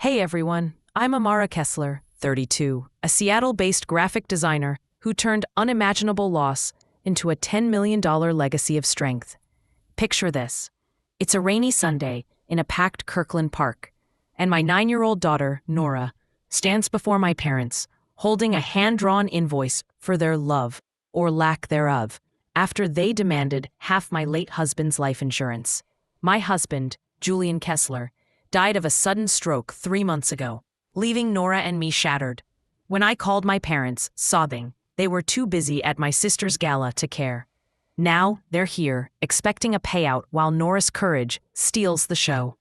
Hey everyone, I'm Amara Kessler, 32, a Seattle-based graphic designer who turned unimaginable loss into a $10 million legacy of strength. Picture this. It's a rainy Sunday in a packed Kirkland Park, and my 9-year-old daughter, Nora, stands before my parents, holding a hand-drawn invoice for their love, or lack thereof, after they demanded half my late husband's life insurance. My husband, Julian Kessler, died of a sudden stroke 3 months ago, leaving Nora and me shattered. When I called my parents, sobbing, they were too busy at my sister's gala to care. Now, they're here, expecting a payout while Nora's courage steals the show.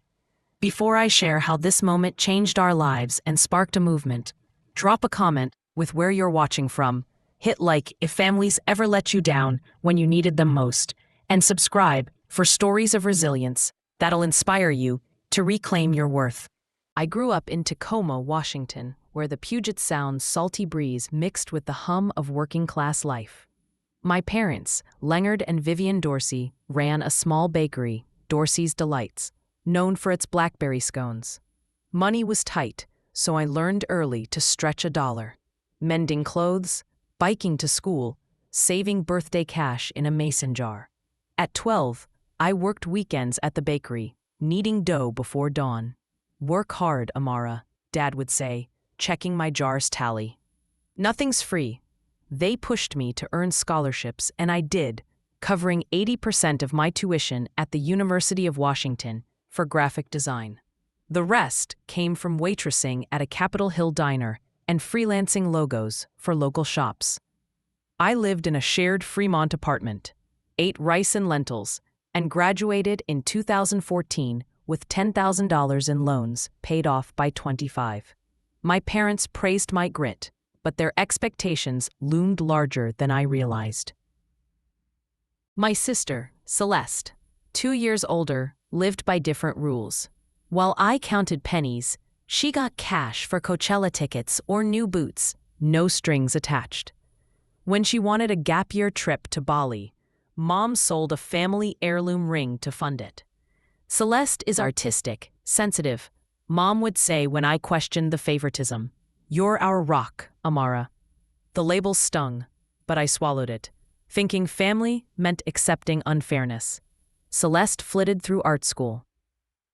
Before I share how this moment changed our lives and sparked a movement, drop a comment with where you're watching from, hit like if families ever let you down when you needed them most, and subscribe for stories of resilience that'll inspire you to reclaim your worth. I grew up in Tacoma, Washington, where the Puget Sound's salty breeze mixed with the hum of working-class life. My parents, Leonard and Vivian Dorsey, ran a small bakery, Dorsey's Delights, known for its blackberry scones. Money was tight, so I learned early to stretch a dollar. Mending clothes, biking to school, saving birthday cash in a mason jar. At 12, I worked weekends at the bakery, kneading dough before dawn. "Work hard, Amara," Dad would say, checking my jar's tally. Nothing's free. They pushed me to earn scholarships, and I did, covering 80% of my tuition at the University of Washington for graphic design. The rest came from waitressing at a Capitol Hill diner and freelancing logos for local shops. I lived in a shared Fremont apartment, ate rice and lentils, and graduated in 2014 with $10,000 in loans paid off by 25. My parents praised my grit, but their expectations loomed larger than I realized. My sister, Celeste, 2 years older, lived by different rules. While I counted pennies, she got cash for Coachella tickets or new boots, no strings attached. When she wanted a gap year trip to Bali, Mom sold a family heirloom ring to fund it. Celeste is artistic, sensitive. Mom would say when I questioned the favoritism, "You're our rock, Amara." The label stung, but I swallowed it, thinking family meant accepting unfairness. Celeste flitted through art school,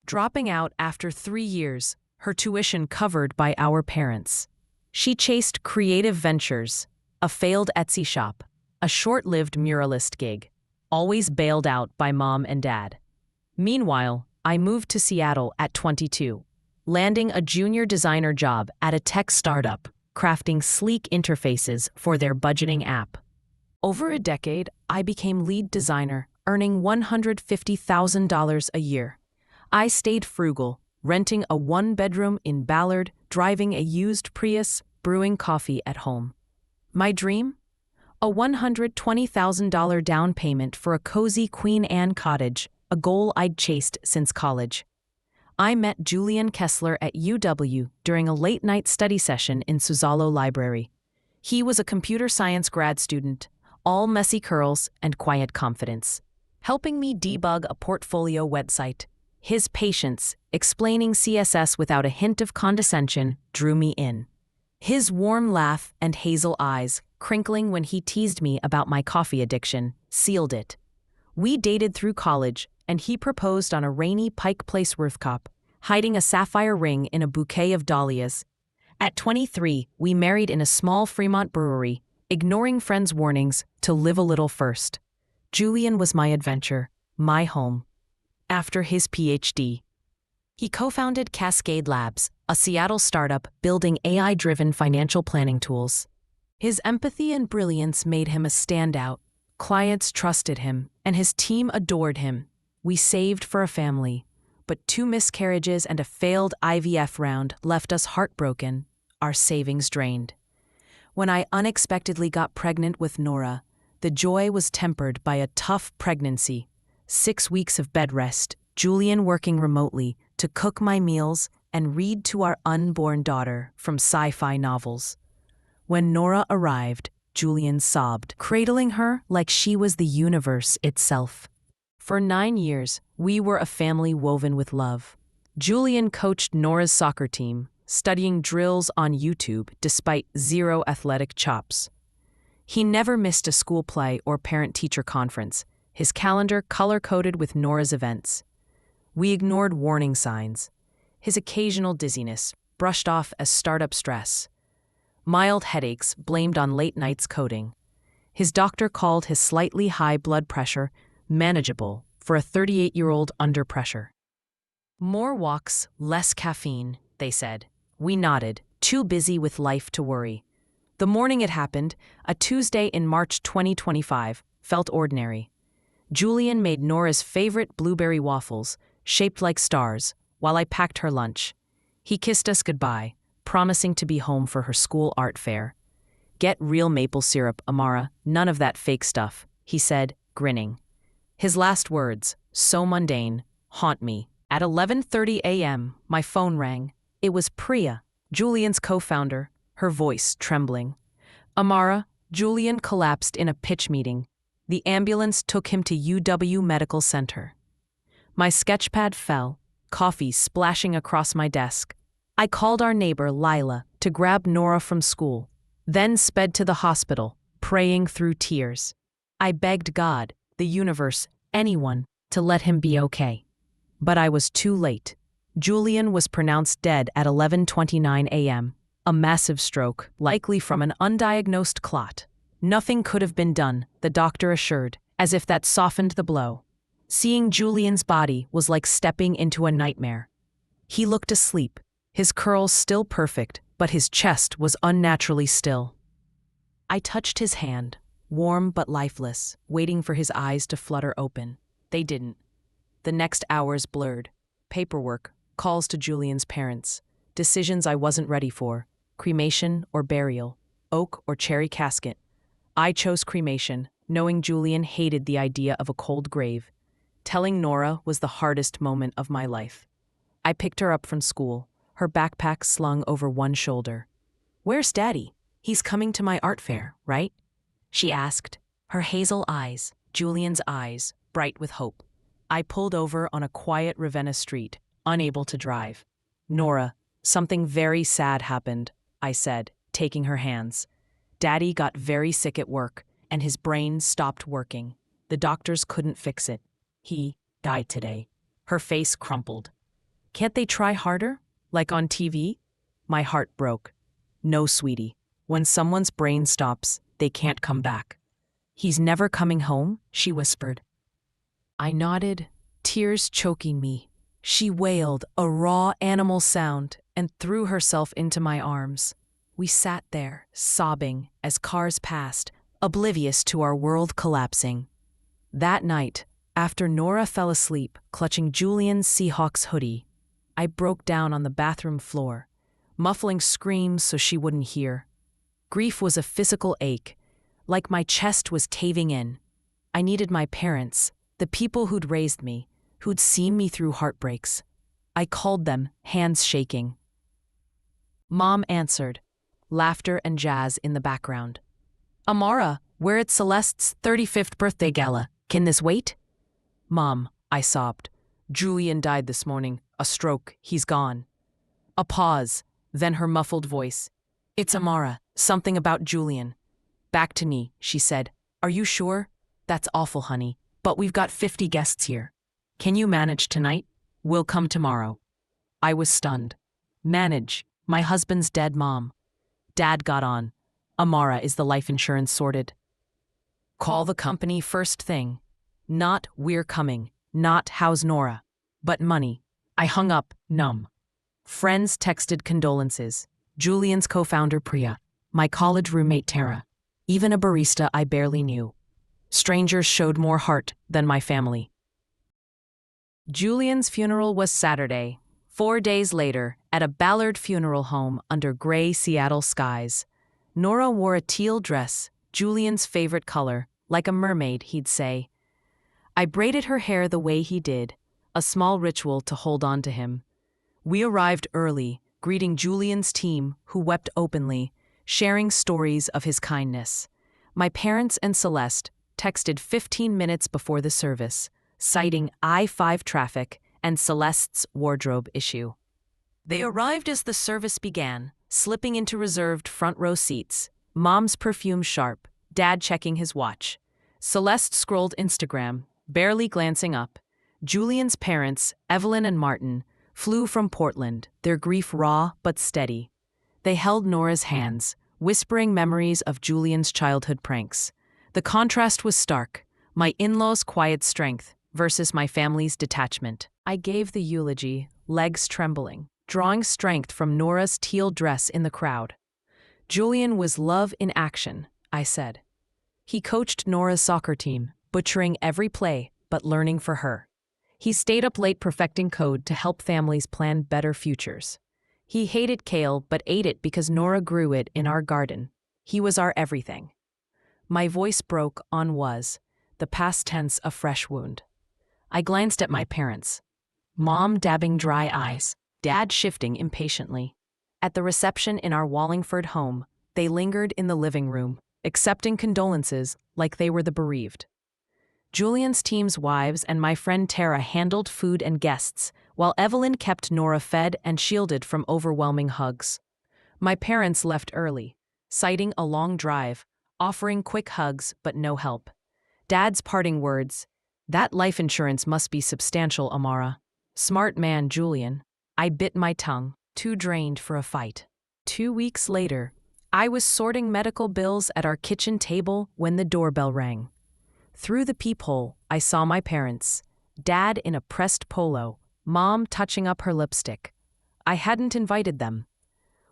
dropping out after 3 years, her tuition covered by our parents. She chased creative ventures, a failed Etsy shop, a short-lived muralist gig, always bailed out by Mom and Dad. Meanwhile, I moved to Seattle at 22, landing a junior designer job at a tech startup, crafting sleek interfaces for their budgeting app. Over a decade, I became lead designer, earning $150,000 a year. I stayed frugal, renting a 1-bedroom in Ballard, driving a used Prius, brewing coffee at home. My dream? A $120,000 down payment for a cozy Queen Anne cottage, a goal I'd chased since college. I met Julian Kessler at UW during a late-night study session in Suzzallo Library. He was a computer science grad student, all messy curls and quiet confidence, helping me debug a portfolio website. His patience, explaining CSS without a hint of condescension, drew me in. His warm laugh and hazel eyes, crinkling when he teased me about my coffee addiction, sealed it. We dated through college, and he proposed on a rainy Pike Place rooftop, hiding a sapphire ring in a bouquet of dahlias. At 23, we married in a small Fremont brewery, ignoring friends' warnings to live a little first. Julian was my adventure, my home. After his PhD, he co-founded Cascade Labs, a Seattle startup building AI-driven financial planning tools. His empathy and brilliance made him a standout. Clients trusted him, and his team adored him. We saved for a family, but 2 miscarriages and a failed IVF round left us heartbroken, our savings drained. When I unexpectedly got pregnant with Nora, the joy was tempered by a tough pregnancy. 6 weeks of bed rest, Julian working remotely to cook my meals and read to our unborn daughter from sci-fi novels. When Nora arrived, Julian sobbed, cradling her like she was the universe itself. For 9 years, we were a family woven with love. Julian coached Nora's soccer team, studying drills on YouTube despite zero athletic chops. He never missed a school play or parent-teacher conference, his calendar color-coded with Nora's events. We ignored warning signs. His occasional dizziness brushed off as startup stress. Mild headaches blamed on late nights coding. His doctor called his slightly high blood pressure manageable for a 38-year-old under pressure. More walks, less caffeine, they said. We nodded, too busy with life to worry. The morning it happened, a Tuesday in March 2025, felt ordinary. Julian made Nora's favorite blueberry waffles, shaped like stars, while I packed her lunch. He kissed us goodbye, promising to be home for her school art fair. Get real maple syrup, Amara, none of that fake stuff, he said, grinning. His last words, so mundane, haunt me. At 11:30 a.m., my phone rang. It was Priya, Julian's co-founder, her voice trembling. Amara, Julian collapsed in a pitch meeting. The ambulance took him to UW Medical Center. My sketchpad fell, coffee splashing across my desk. I called our neighbor, Lila, to grab Nora from school, then sped to the hospital, praying through tears. I begged God, the universe, anyone, to let him be okay. But I was too late. Julian was pronounced dead at 11:29 a.m., a massive stroke, likely from an undiagnosed clot. Nothing could have been done, the doctor assured, as if that softened the blow. Seeing Julian's body was like stepping into a nightmare. He looked asleep, his curls still perfect, but his chest was unnaturally still. I touched his hand, warm but lifeless, waiting for his eyes to flutter open. They didn't. The next hours blurred. Paperwork, calls to Julian's parents, decisions I wasn't ready for, cremation or burial, oak or cherry casket. I chose cremation, knowing Julian hated the idea of a cold grave. Telling Nora was the hardest moment of my life. I picked her up from school, her backpack slung over one shoulder. "Where's Daddy? He's coming to my art fair, right?" she asked, her hazel eyes, Julian's eyes, bright with hope. I pulled over on a quiet Ravenna street, unable to drive. "Nora, something very sad happened," I said, taking her hands. "Daddy got very sick at work, and his brain stopped working. The doctors couldn't fix it. He died today." Her face crumpled. "Can't they try harder? Like on TV?" My heart broke. "No, sweetie. When someone's brain stops, they can't come back." "He's never coming home?" she whispered. I nodded, tears choking me. She wailed a raw animal sound and threw herself into my arms. We sat there, sobbing, as cars passed, oblivious to our world collapsing. That night, after Nora fell asleep, clutching Julian's Seahawks hoodie, I broke down on the bathroom floor, muffling screams so she wouldn't hear. Grief was a physical ache, like my chest was caving in. I needed my parents, the people who'd raised me, who'd seen me through heartbreaks. I called them, hands shaking. Mom answered, laughter and jazz in the background. "Amara, we're at Celeste's 35th birthday gala. Can this wait?" "Mom," I sobbed. "Julian died this morning. A stroke. He's gone." A pause, then her muffled voice. "It's Amara. Something about Julian." "Back to me," she said. "Are you sure?" "That's awful, honey. But we've got 50 guests here. Can you manage tonight? We'll come tomorrow." I was stunned. Manage? My husband's dead mom. Dad got on. "Amara, is the life insurance sorted?" "Call the company first thing. Not we're coming, not how's Nora, but money." I hung up, numb. Friends texted condolences. Julian's co-founder Priya, my college roommate Tara, even a barista I barely knew. Strangers showed more heart than my family. Julian's funeral was Saturday, 4 days later, at a Ballard funeral home under gray Seattle skies. Nora wore a teal dress, Julian's favorite color, like a mermaid, he'd say. I braided her hair the way he did, a small ritual to hold on to him. We arrived early, greeting Julian's team, who wept openly, sharing stories of his kindness. My parents and Celeste texted 15 minutes before the service, citing I-5 traffic and Celeste's wardrobe issue. They arrived as the service began, slipping into reserved front row seats, Mom's perfume sharp, Dad checking his watch. Celeste scrolled Instagram, barely glancing up. Julian's parents, Evelyn and Martin, flew from Portland, their grief raw but steady. They held Nora's hands, whispering memories of Julian's childhood pranks. The contrast was stark, my in-laws' quiet strength versus my family's detachment. I gave the eulogy, legs trembling, drawing strength from Nora's teal dress in the crowd. Julian was love in action, I said. He coached Nora's soccer team, butchering every play but learning for her. He stayed up late perfecting code to help families plan better futures. He hated kale but ate it because Nora grew it in our garden. He was our everything. My voice broke on was, the past tense a fresh wound. I glanced at my parents. Mom dabbing dry eyes, Dad shifting impatiently. At the reception in our Wallingford home, they lingered in the living room, accepting condolences like they were the bereaved. Julian's team's wives and my friend Tara handled food and guests, while Evelyn kept Nora fed and shielded from overwhelming hugs. My parents left early, citing a long drive, offering quick hugs but no help. Dad's parting words, "That life insurance must be substantial, Amara." Smart man, Julian. I bit my tongue, too drained for a fight. 2 weeks later, I was sorting medical bills at our kitchen table when the doorbell rang. Through the peephole, I saw my parents, Dad in a pressed polo, Mom touching up her lipstick. I hadn't invited them.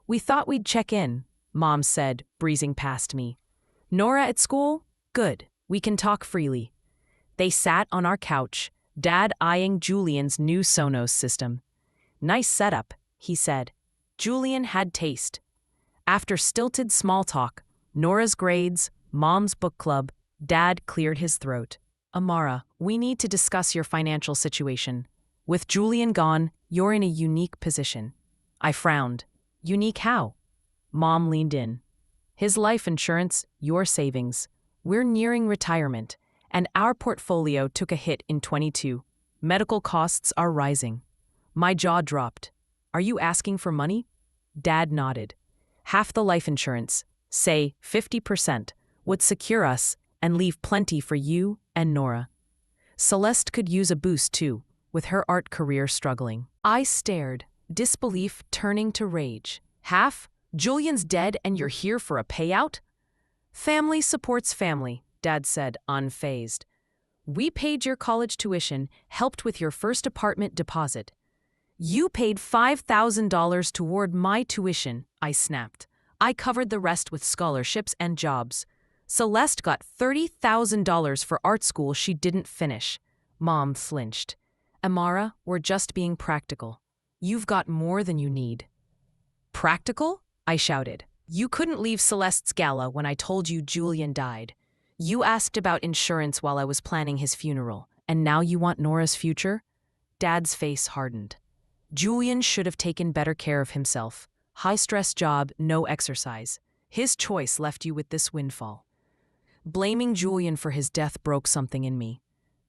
"We thought we'd check in," Mom said, breezing past me. "Nora at school? Good, we can talk freely." They sat on our couch, Dad eyeing Julian's new Sonos system. "Nice setup," he said. Julian had taste. After stilted small talk, Nora's grades, Mom's book club, Dad cleared his throat. "Amara, we need to discuss your financial situation. With Julian gone, you're in a unique position." I frowned. "Unique how?" Mom leaned in. "His life insurance, your savings. We're nearing retirement, and our portfolio took a hit in 22. Medical costs are rising." My jaw dropped. "Are you asking for money?" Dad nodded. "Half the life insurance, say 50%, would secure us and leave plenty for you and Nora. Celeste could use a boost too, with her art career struggling." I stared, disbelief turning to rage. "Half? Julian's dead and you're here for a payout?" "Family supports family," Dad said, unfazed. "We paid your college tuition, helped with your first apartment deposit." "You paid $5,000 toward my tuition," I snapped. "I covered the rest with scholarships and jobs. Celeste got $30,000 for art school she didn't finish." Mom flinched. "Amara, we're just being practical. You've got more than you need." "Practical?" I shouted. "You couldn't leave Celeste's gala when I told you Julian died. You asked about insurance while I was planning his funeral, and now you want Nora's future?" Dad's face hardened. "Julian should have taken better care of himself. High-stress job, no exercise. His choice left you with this windfall." Blaming Julian for his death broke something in me.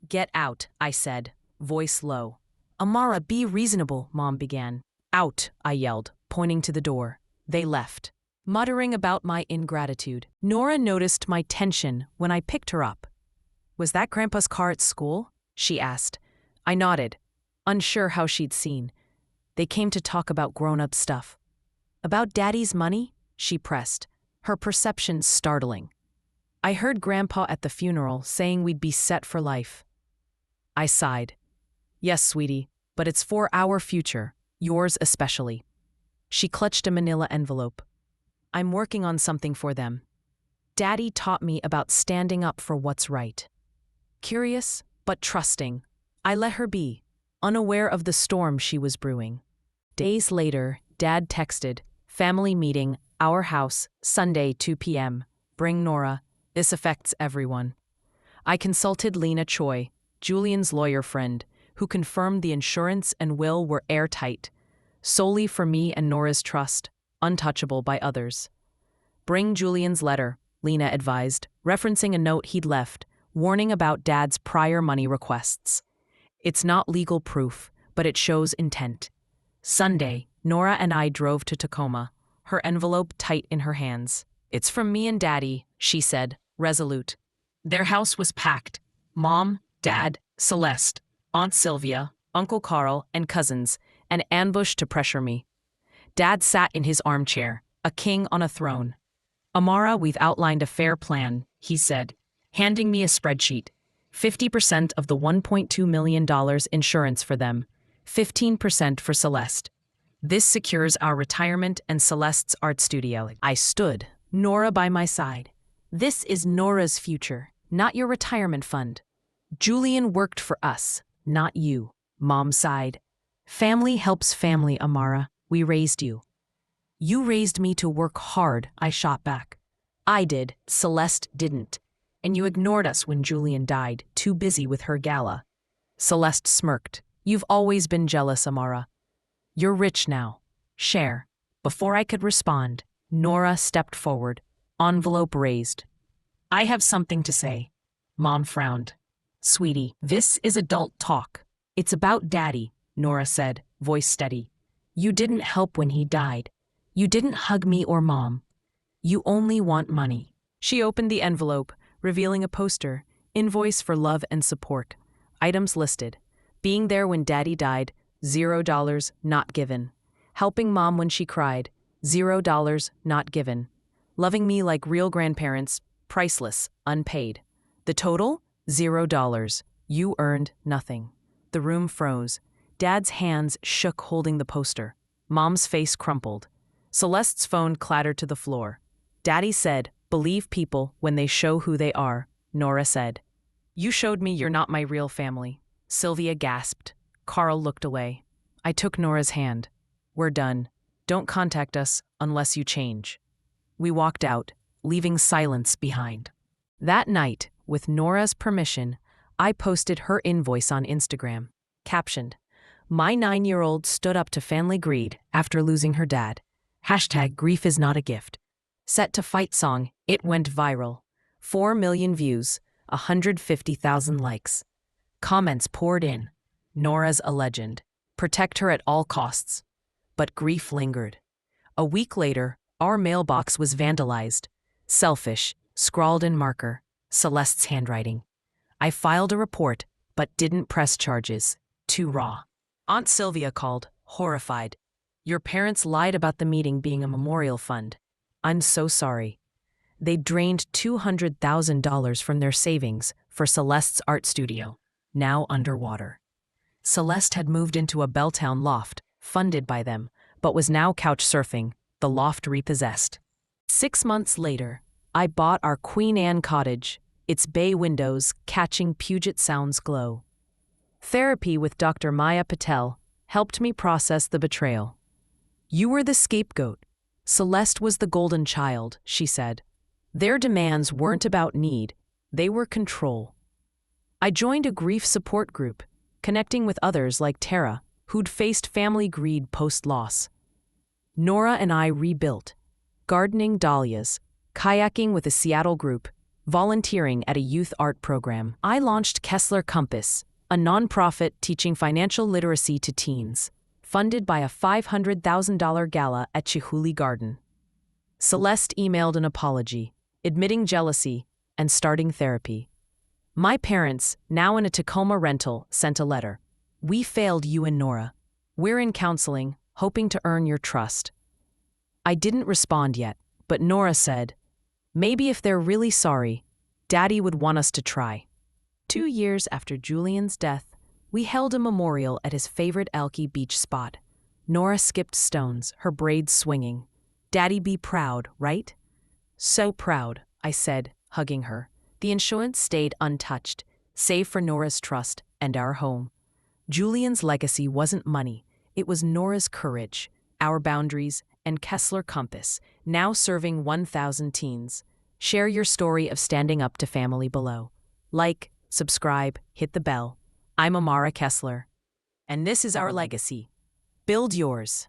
"Get out," I said, voice low. "Amara, be reasonable," Mom began. "Out," I yelled, pointing to the door. They left, muttering about my ingratitude. Nora noticed my tension when I picked her up. "Was that Grandpa's car at school?" she asked. I nodded, unsure how she'd seen. "They came to talk about grown-up stuff." "About Daddy's money?" she pressed, her perception startling. "I heard Grandpa at the funeral saying we'd be set for life." I sighed. "Yes, sweetie, but it's for our future, yours especially." She clutched a manila envelope. "I'm working on something for them. Daddy taught me about standing up for what's right." Curious, but trusting, I let her be, unaware of the storm she was brewing. Days later, Dad texted, "Family meeting, our house, Sunday 2 p.m. Bring Nora. This affects everyone." I consulted Lena Choi, Julian's lawyer friend, who confirmed the insurance and will were airtight, solely for me and Nora's trust, untouchable by others. "Bring Julian's letter," Lena advised, referencing a note he'd left, warning about Dad's prior money requests. "It's not legal proof, but it shows intent. Sunday, Nora and I drove to Tacoma, her envelope tight in her hands. "It's from me and Daddy," she said, resolute. Their house was packed. Mom, Dad, Celeste, Aunt Sylvia, Uncle Carl, and cousins, an ambush to pressure me. Dad sat in his armchair, a king on a throne. "Amara, we've outlined a fair plan," he said, handing me a spreadsheet. 50% of the $1.2 million insurance for them, 15% for Celeste. This secures our retirement and Celeste's art studio. I stood, Nora by my side. "This is Nora's future, not your retirement fund. Julian worked for us, not you," Mom sighed. "Family helps family, Amara. We raised you." "You raised me to work hard," I shot back. "I did, Celeste didn't. And you ignored us when Julian died, too busy with her gala." Celeste smirked. "You've always been jealous, Amara. You're rich now. Share." Before I could respond, Nora stepped forward, envelope raised. "I have something to say." Mom frowned. "Sweetie, this is adult talk. It's about Daddy," Nora said, voice steady. "You didn't help when he died. You didn't hug me or Mom. You only want money." She opened the envelope, revealing a poster, Invoice for love and support. Items listed. Being there when Daddy died, $0 not given. Helping Mom when she cried, $0 not given. Loving me like real grandparents, priceless, unpaid. The total? $0. You earned nothing. The room froze. Dad's hands shook holding the poster. Mom's face crumpled. Celeste's phone clattered to the floor. Daddy said, "Believe people when they show who they are," Nora said. "You showed me you're not my real family." Sylvia gasped. Carl looked away. I took Nora's hand. "We're done. Don't contact us unless you change." We walked out, leaving silence behind. That night, with Nora's permission, I posted her invoice on Instagram. Captioned, "My 9-year-old stood up to family greed after losing her dad. #grief is not a gift." Set to fight song, it went viral. 4 million views, 150,000 likes. Comments poured in. "Nora's a legend. Protect her at all costs." But grief lingered. A week later, our mailbox was vandalized. "Selfish," scrawled in marker, Celeste's handwriting. I filed a report, but didn't press charges. Too raw. Aunt Sylvia called, horrified. "Your parents lied about the meeting being a memorial fund. I'm so sorry." They drained $200,000 from their savings for Celeste's art studio, now underwater. Celeste had moved into a Belltown loft, funded by them, but was now couch surfing, the loft repossessed. 6 months later, I bought our Queen Anne cottage, its bay windows catching Puget Sound's glow. Therapy with Dr. Maya Patel helped me process the betrayal. "You were the scapegoat. Celeste was the golden child," she said. "Their demands weren't about need, they were control." I joined a grief support group, connecting with others like Tara, who'd faced family greed post-loss. Nora and I rebuilt, gardening dahlias, kayaking with a Seattle group, volunteering at a youth art program. I launched Kessler Compass, a nonprofit teaching financial literacy to teens, funded by a $500,000 gala at Chihuly Garden. Celeste emailed an apology, admitting jealousy, and starting therapy. My parents, now in a Tacoma rental, sent a letter. "We failed you and Nora. We're in counseling, hoping to earn your trust." I didn't respond yet, but Nora said, "Maybe if they're really sorry, Daddy would want us to try." 2 years after Julian's death, we held a memorial at his favorite Elke beach spot. Nora skipped stones, her braids swinging. "Daddy be proud, right?" "So proud," I said, hugging her. The insurance stayed untouched, save for Nora's trust and our home. Julian's legacy wasn't money, it was Nora's courage, our boundaries, and Kessler Compass, now serving 1,000 teens. Share your story of standing up to family below. Like, subscribe, hit the bell. I'm Amara Kessler. And this is our legacy. Build yours.